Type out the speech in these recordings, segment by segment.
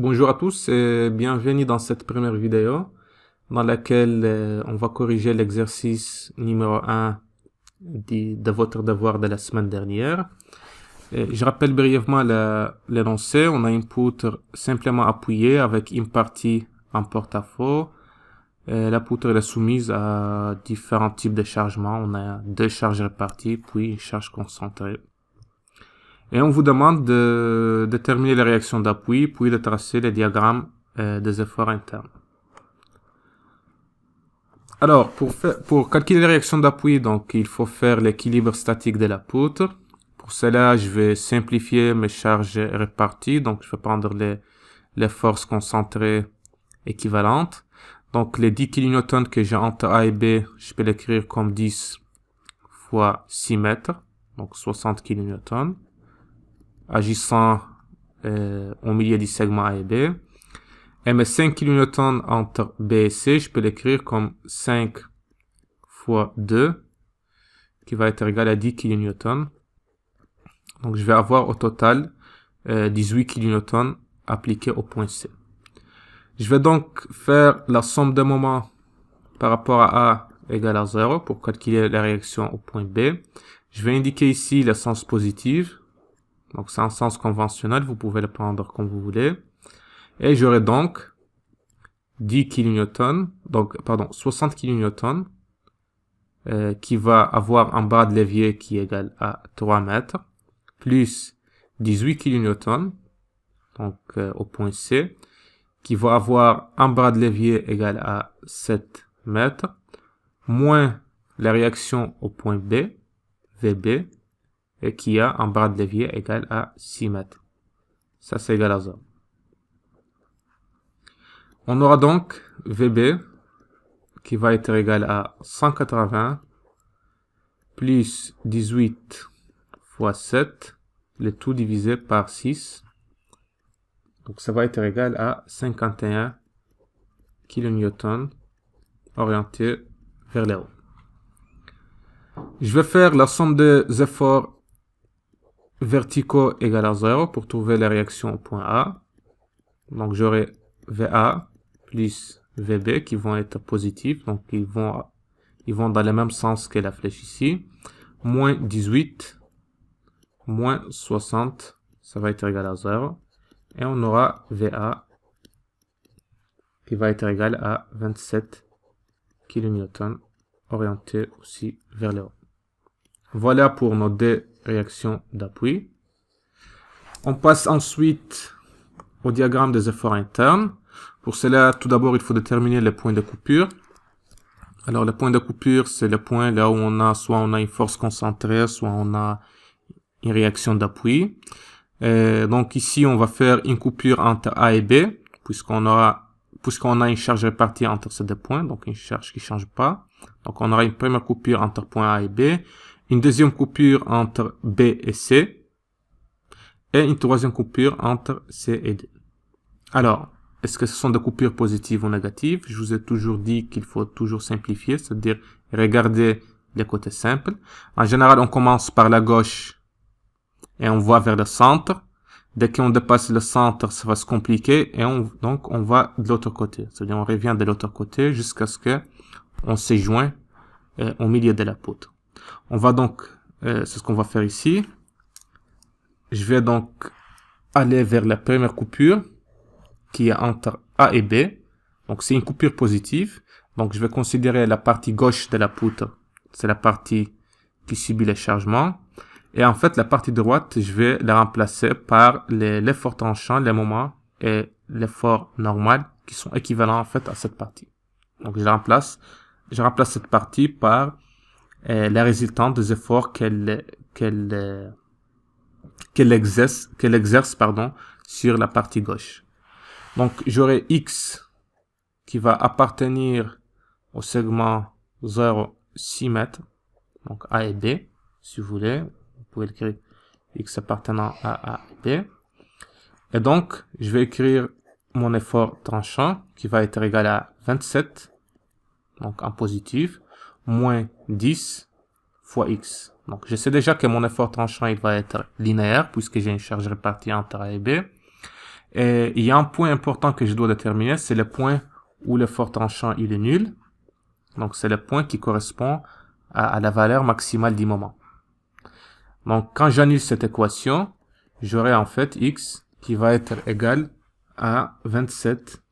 Bonjour à tous et bienvenue dans cette première vidéo dans laquelle on va corriger l'exercice numéro 1 de votre devoir de la semaine dernière. Je rappelle brièvement l'énoncé. On a une poutre simplement appuyée avec une partie en porte-à-faux. La poutre est soumise à différents types de chargements. On a deux charges réparties puis une charge concentrée. Et on vous demande de déterminer les réactions d'appui, puis de tracer les diagrammes des efforts internes. Alors, pour calculer les réactions d'appui, donc, il faut faire l'équilibre statique de la poutre. Pour cela, je vais simplifier mes charges réparties. Donc, je vais prendre les forces concentrées équivalentes. Donc, les 10 kN que j'ai entre A et B, je peux l'écrire comme 10 fois 6 mètres, donc 60 kN. Agissant au milieu du segment A et B. Et mes 5 kN entre B et C, je peux l'écrire comme 5 fois 2, qui va être égal à 10 kN. Donc je vais avoir au total 18 kN appliqués au point C. Je vais donc faire la somme des moments par rapport à A égale à 0 pour calculer la réaction au point B. Je vais indiquer ici le sens positif. Donc c'est un sens conventionnel, vous pouvez le prendre comme vous voulez. Et j'aurai donc 10 kN, donc, pardon, 60 kN, qui va avoir un bras de levier qui est égal à 3 mètres, plus 18 kN, donc au point C, qui va avoir un bras de levier égal à 7 mètres, moins la réaction au point B, VB, et qui a un bras de levier égal à 6 mètres. Ça, c'est égal à 0. On aura donc VB qui va être égal à 180 plus 18 fois 7, le tout divisé par 6. Donc ça va être égal à 51 kN orienté vers le haut. Je vais faire la somme des efforts verticaux égale à 0 pour trouver la réaction au point A. Donc j'aurai VA plus VB qui vont être positifs, donc ils vont dans le même sens que la flèche ici. Moins 18, moins 60, ça va être égal à 0. Et on aura VA qui va être égal à 27 kN orienté aussi vers le haut. Voilà pour nos deux réactions d'appui. On passe ensuite au diagramme des efforts internes. Pour cela, tout d'abord, il faut déterminer les points de coupure. Alors, le point de coupure, c'est le point là où soit on a une force concentrée, soit on a une réaction d'appui. Donc ici, on va faire une coupure entre A et B, puisqu'on a une charge répartie entre ces deux points, donc une charge qui change pas. Donc on aura une première coupure entre point A et B, une deuxième coupure entre B et C, et une troisième coupure entre C et D. Alors, est-ce que ce sont des coupures positives ou négatives? Je vous ai toujours dit qu'il faut toujours simplifier, c'est-à-dire regarder les côtés simples. En général, on commence par la gauche et on va vers le centre. Dès qu'on dépasse le centre, ça va se compliquer et donc on va de l'autre côté. C'est-à-dire on revient de l'autre côté jusqu'à ce que on se joint au milieu de la poutre. On va donc, c'est ce qu'on va faire ici. Je vais donc aller vers la première coupure qui est entre A et B. Donc c'est une coupure positive. Donc je vais considérer la partie gauche de la poutre. C'est la partie qui subit le chargement. Et en fait, la partie droite, je vais la remplacer par l'effort tranchant, les moments et l'effort normal qui sont équivalents en fait à cette partie. Donc je remplace cette partie par la résultante des efforts qu'elle exerce sur la partie gauche. Donc j'aurai X qui va appartenir au segment 0, 6 mètres, donc A et B, si vous voulez. Vous pouvez écrire X appartenant à A et B. Et donc, je vais écrire mon effort tranchant qui va être égal à 27, donc en positif, moins 10 fois X. Donc, je sais déjà que mon effort tranchant, il va être linéaire puisque j'ai une charge répartie entre A et B. Et il y a un point important que je dois déterminer, c'est le point où le fort tranchant il est nul. Donc c'est le point qui correspond à la valeur maximale du moment. Donc quand j'annule cette équation, j'aurai en fait x qui va être égal à 27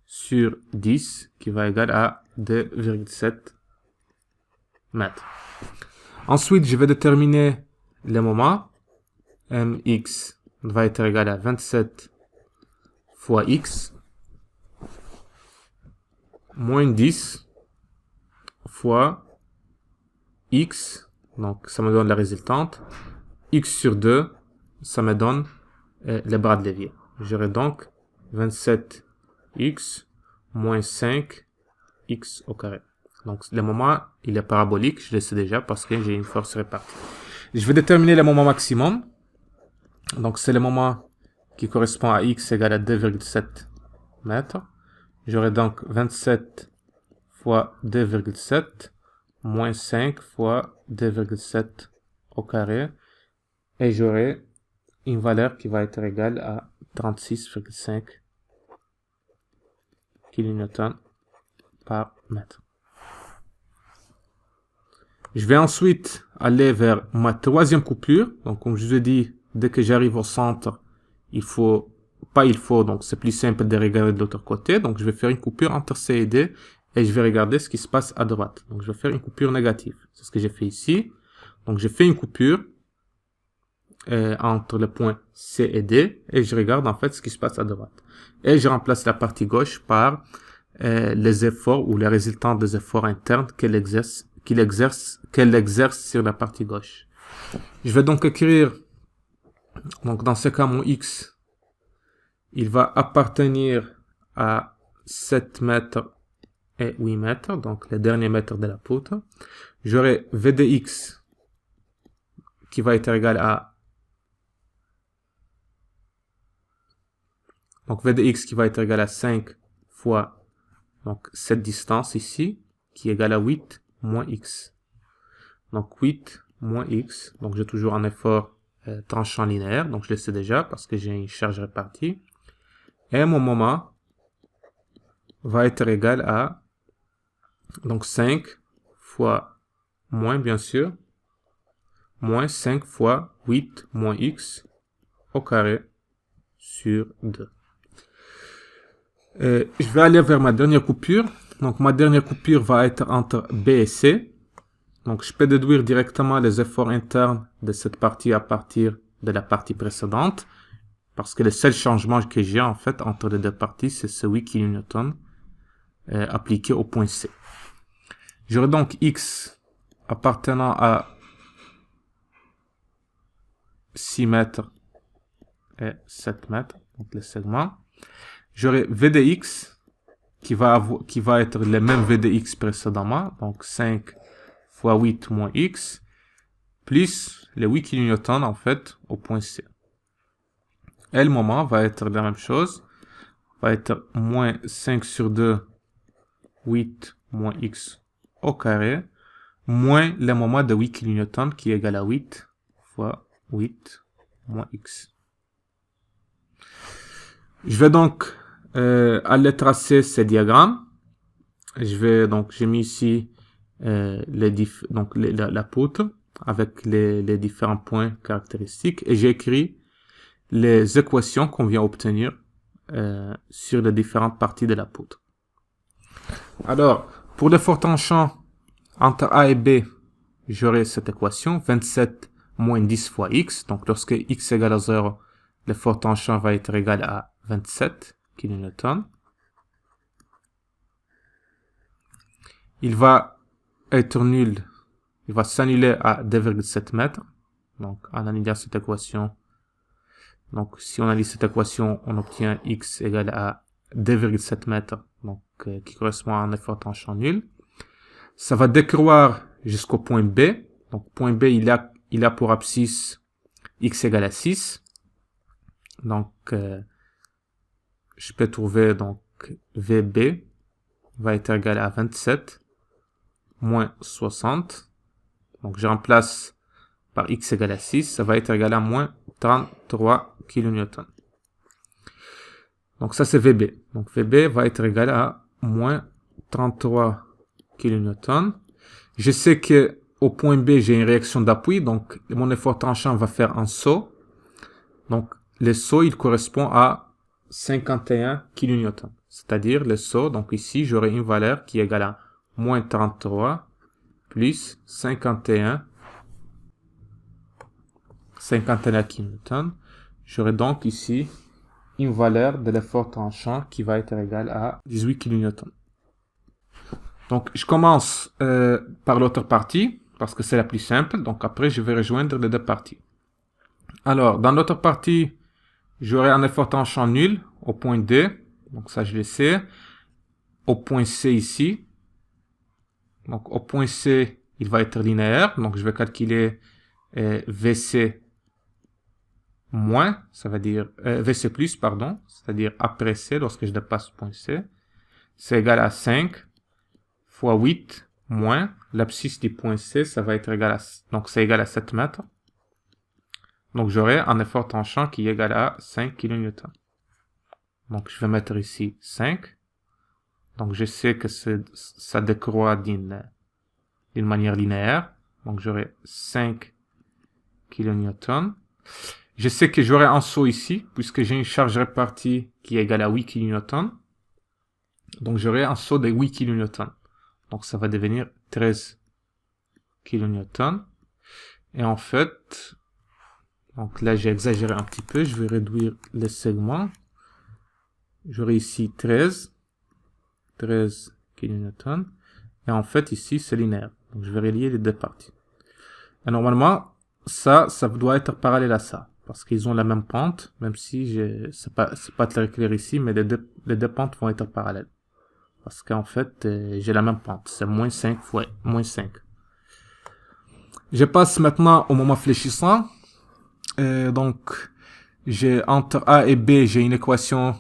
sur 10, qui va égal à 2,7 mètres. Ensuite, je vais déterminer le moment. Mx va être égal à 27 fois x moins 10 fois x, donc ça me donne la résultante, x sur 2, ça me donne les bras de levier. J'aurai donc 27x moins 5x au carré. Donc le moment, il est parabolique, je le sais déjà parce que j'ai une force répartie. Je vais déterminer le moment maximum. Donc c'est le moment qui correspond à x égale à 2,7 mètres. J'aurai donc 27 fois 2,7 moins 5 fois 2,7 au carré. Et j'aurai une valeur qui va être égale à 36,5 kN par mètre. Je vais ensuite aller vers ma troisième coupure. Donc comme je vous ai dit, dès que j'arrive au centre, donc c'est plus simple de regarder de l'autre côté. Donc je vais faire une coupure entre C et D et je vais regarder ce qui se passe à droite. Donc je vais faire une coupure négative. C'est ce que j'ai fait ici. Donc j'ai fait une coupure entre le point C et D et je regarde en fait ce qui se passe à droite. Et je remplace la partie gauche par les efforts ou les résultats des efforts internes qu'elle exerce sur la partie gauche. Je vais donc écrire, donc dans ce cas, mon x, il va appartenir à 7 mètres et 8 mètres, donc les derniers mètres de la poutre. J'aurai v de x qui va être égal à, donc v de x qui va être égal à 5 fois donc cette distance ici, qui est égale à 8 moins x. Donc 8 moins x, donc j'ai toujours un effort tranchant linéaire, donc je le sais déjà parce que j'ai une charge répartie. Et mon moment va être égal à donc 5 fois moins bien sûr, moins 5 fois 8 moins x au carré sur 2. Je vais aller vers ma dernière coupure. Donc ma dernière coupure va être entre B et C. Donc je peux déduire directement les efforts internes de cette partie à partir de la partie précédente. Parce que le seul changement que j'ai en fait entre les deux parties, c'est ce 8 kN appliqué au point C. J'aurai donc x appartenant à 6 mètres et 7 mètres, donc les segments. J'aurai v de x qui va être le même v de x précédemment, donc 5 fois 8 moins x, plus les 8 kN en fait au point C. Et le moment va être la même chose, va être moins 5 sur 2, 8 moins x au carré, moins le moment de 8 kN qui est égal à 8 fois 8 moins x. Je vais donc aller tracer ces diagrammes. J'ai mis ici la poutre avec les différents points caractéristiques et j'ai écrit les équations qu'on vient obtenir sur les différentes parties de la poutre. Alors, pour l'effort tranchant entre A et B, j'aurai cette équation, 27 moins 10 fois x. Donc, lorsque x égale à 0, l'effort tranchant va être égal à 27 kN. Il va être nul, il va s'annuler à 2,7 mètres. Donc, en annulant cette équation, donc si on analyse cette équation, on obtient x égale à 2,7 mètres, donc qui correspond à un effort tranchant nul. Ça va décroître jusqu'au point B. Donc, point B, il a pour abscisse x égale à 6. Donc, je peux trouver donc VB va être égal à 27 moins 60. Donc, je remplace par x égale à 6. Ça va être égal à moins 33 kN. Donc ça c'est VB. Donc VB va être égal à moins 33 kN. Je sais que au point B, j'ai une réaction d'appui, donc mon effort tranchant va faire un saut. Donc le saut, il correspond à 51 kN. C'est-à-dire le saut, donc ici, j'aurai une valeur qui est égale à moins 33 plus 51 kN. J'aurai donc ici une valeur de l'effort tranchant qui va être égale à 18 kN. Donc, je commence par l'autre partie, parce que c'est la plus simple. Donc, après, je vais rejoindre les deux parties. Alors, dans l'autre partie, j'aurai un effort tranchant nul au point D. Donc, ça, je le sais. Au point C ici. Donc, au point C, il va être linéaire. Donc, je vais calculer VC moins, ça veut dire VC plus, pardon. C'est-à-dire après C, lorsque je dépasse le point C. C'est égal à 5 fois 8 moins l'abscisse du point C, ça va être égal à, donc c'est égal à 7 mètres. Donc j'aurai un effort tranchant qui est égal à 5 kN. Donc je vais mettre ici 5. Donc je sais que ça décroît d'une manière linéaire. Donc j'aurai 5 kN. Je sais que j'aurai un saut ici, puisque j'ai une charge répartie qui est égale à 8 kN. Donc j'aurai un saut de 8 kN. Donc ça va devenir 13 kN. Et en fait, donc là j'ai exagéré un petit peu, je vais réduire les segments. J'aurai ici 13 kN. Et en fait ici c'est linéaire. Donc je vais relier les deux parties. Et normalement, ça doit être parallèle à ça. Parce qu'ils ont la même pente, même si c'est pas très clair ici, mais les deux pentes vont être parallèles. Parce qu'en fait, j'ai la même pente. C'est moins 5 fois moins 5. Je passe maintenant au moment fléchissant. Donc, entre A et B, j'ai une équation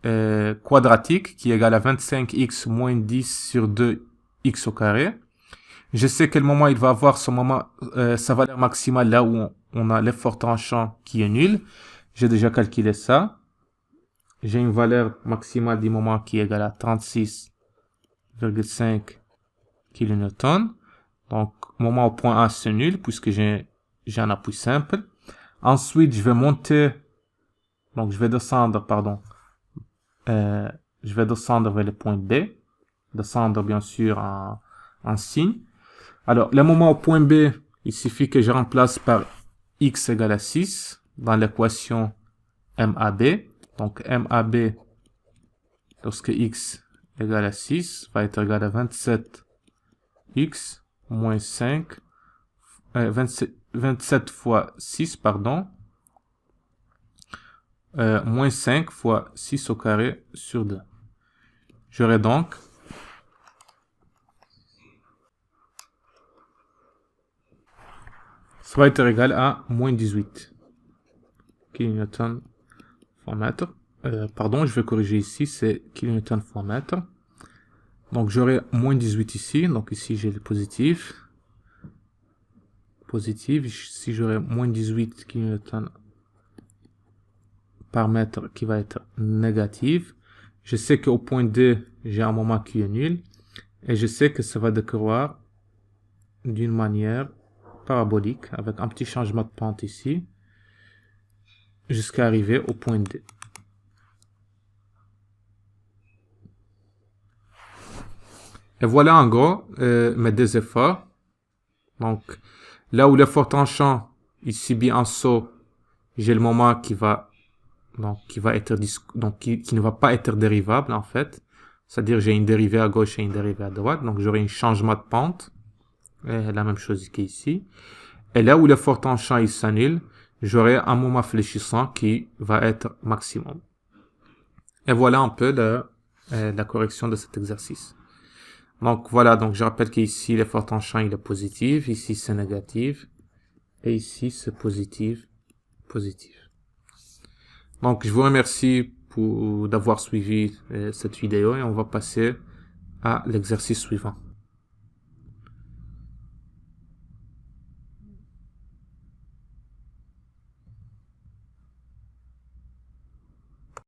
quadratique qui est égale à 25x moins 10 sur 2x au carré. Je sais quel moment il va avoir sa valeur maximale là où on a l'effort tranchant qui est nul. J'ai déjà calculé ça. J'ai une valeur maximale du moment qui est égale à 36,5 kN. Donc, moment au point A, c'est nul puisque j'ai un appui simple. Ensuite, je vais monter, donc je vais descendre, pardon. Je vais descendre vers le point B. Descendre, bien sûr, en signe. Alors, le moment au point B, il suffit que je remplace par x égale à 6 dans l'équation MAB. Donc, MAB, lorsque x égale à 6, va être égal à 27x moins 5, 27 fois 6, pardon, moins 5 fois 6 au carré sur 2. J'aurai donc ça va être égal à moins 18 kN fois mètre. Pardon, je vais corriger ici, c'est kN fois mètre. Donc j'aurai moins 18 ici, donc ici j'ai le positif. Ici j'aurai moins 18 kN par mètre qui va être négatif. Je sais qu'au point D, j'ai un moment qui est nul. Et je sais que ça va décroître d'une manière parabolique avec un petit changement de pente ici jusqu'à arriver au point D. Et voilà en gros mes deux efforts. Donc là où l'effort tranchant il subit un saut, j'ai le moment qui ne va pas être dérivable en fait. C'est-à-dire j'ai une dérivée à gauche et une dérivée à droite. Donc j'aurai un changement de pente. Et la même chose qu'ici. Et là où l'effort tranchant il s'annule, j'aurai un moment fléchissant qui va être maximum. Et voilà un peu la correction de cet exercice. Donc voilà, donc je rappelle qu'ici l'effort tranchant il est positif, ici c'est négatif, et ici c'est positif. Donc je vous remercie d'avoir suivi cette vidéo et on va passer à l'exercice suivant.